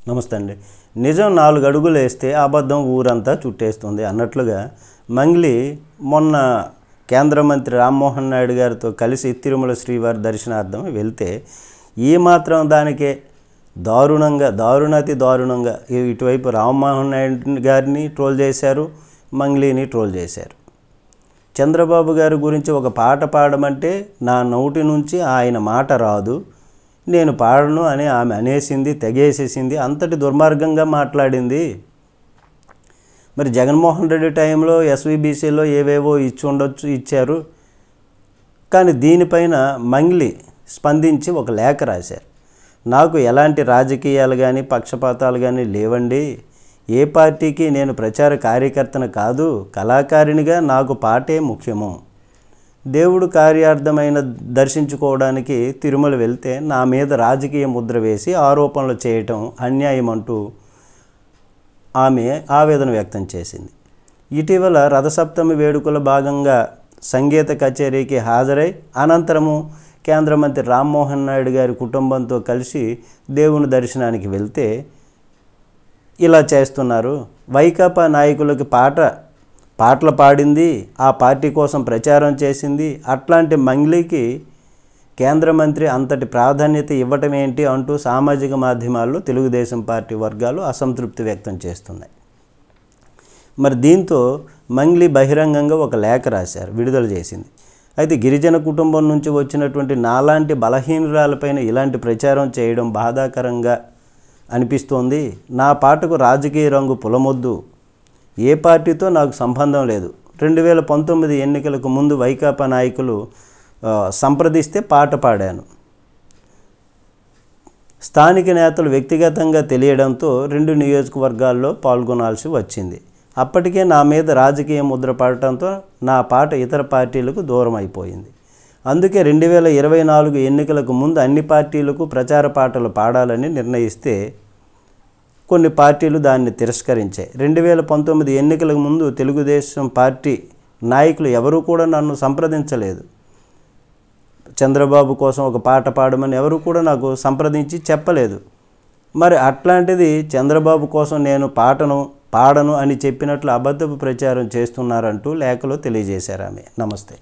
నమస్తే అండి. నిజం 4 అడుగులు వేస్తే అబద్ధం ఊరంతా చుట్టేస్తుంది అన్నట్లుగా మంగ్లీ మొన్న కేంద్ర మంత్రి రామ్మోహన్ నాయుడు గారితో కలిసి తిరుమల శ్రీవారి దర్శనార్థం వెళ్తే ఈ మాత్రం దానికే దారుణాతి దారుణంగా ఇటువైపు రామ్మోహన్ నాయుడు గారిని ట్రోల్ చేశారు, మంగ్లీని ట్రోల్ చేశారు. చంద్రబాబు గారి గురించి ఒక పాట పాడమంటే నా నోటి నుంచి ఆయన మాట రాదు, నేను పాడను అని ఆమె అనేసింది, తెగేసేసింది, అంతటి దుర్మార్గంగా మాట్లాడింది. మరి జగన్మోహన్ రెడ్డి టైంలో ఎస్వీబీసీలో ఏవేవో ఇచ్చారు. కానీ దీనిపైన మంగ్లీ స్పందించి ఒక లేఖ రాశారు. నాకు ఎలాంటి రాజకీయాలు కానీ పక్షపాతాలు కానీ లేవండి. ఏ పార్టీకి నేను ప్రచార కార్యకర్తను కాదు, కళాకారిణిగా నాకు పాటే ముఖ్యము. దేవుడు కార్యార్థమైన దర్శించుకోవడానికి తిరుమల వెళ్తే నా మీద రాజకీయ ముద్ర వేసి ఆరోపణలు చేయటం అన్యాయం అంటూ ఆమె ఆవేదన వ్యక్తం చేసింది. ఇటీవల రథసప్తమి వేడుకల భాగంగా సంగీత కచేరీకి హాజరై అనంతరము కేంద్ర మంత్రి రామ్మోహన్ నాయుడు గారి కుటుంబంతో కలిసి దేవుని దర్శనానికి వెళ్తే ఇలా చేస్తున్నారు. వైకాపా నాయకులకి పాటలు పాడింది, ఆ పార్టీ కోసం ప్రచారం చేసింది. అట్లాంటి మంగ్లీకి కేంద్ర మంత్రి అంతటి ప్రాధాన్యత ఇవ్వటం ఏంటి అంటూ సామాజిక మాధ్యమాల్లో తెలుగుదేశం పార్టీ వర్గాలు అసంతృప్తి వ్యక్తం చేస్తున్నాయి. మరి దీంతో మంగ్లీ బహిరంగంగా ఒక లేఖ రాశారు, విడుదల చేసింది. అయితే గిరిజన కుటుంబం నుంచి వచ్చినటువంటి నాలాంటి బలహీనురాలపైన ఇలాంటి ప్రచారం చేయడం బాధాకరంగా అనిపిస్తోంది. నా పాటకు రాజకీయ రంగు పులమొద్దు, ఏ పార్టీతో నాకు సంబంధం లేదు. 2019 ఎన్నికలకు ముందు వైకాపా నాయకులు సంప్రదిస్తే పాట పాడాను. స్థానిక నేతలు వ్యక్తిగతంగా తెలియడంతో 2 నియోజకవర్గాల్లో పాల్గొనాల్సి వచ్చింది. అప్పటికే నా మీద రాజకీయ ముద్ర పడటంతో నా పాట ఇతర పార్టీలకు దూరం అయిపోయింది. అందుకే 2024 ఎన్నికలకు ముందు అన్ని పార్టీలకు ప్రచార పాటలు పాడాలని నిర్ణయిస్తే కొన్ని పార్టీలు దాన్ని తిరస్కరించాయి. 2019 ఎన్నికలకు ముందు తెలుగుదేశం పార్టీ నాయకులు ఎవరూ కూడా నన్ను సంప్రదించలేదు. చంద్రబాబు కోసం ఒక పాట పాడమని ఎవరు కూడా నాకు సంప్రదించి చెప్పలేదు. మరి అట్లాంటిది చంద్రబాబు కోసం నేను పాడను అని చెప్పినట్లు అబద్ధపు ప్రచారం చేస్తున్నారంటూ లేఖలో తెలియజేశారు ఆమె. నమస్తే.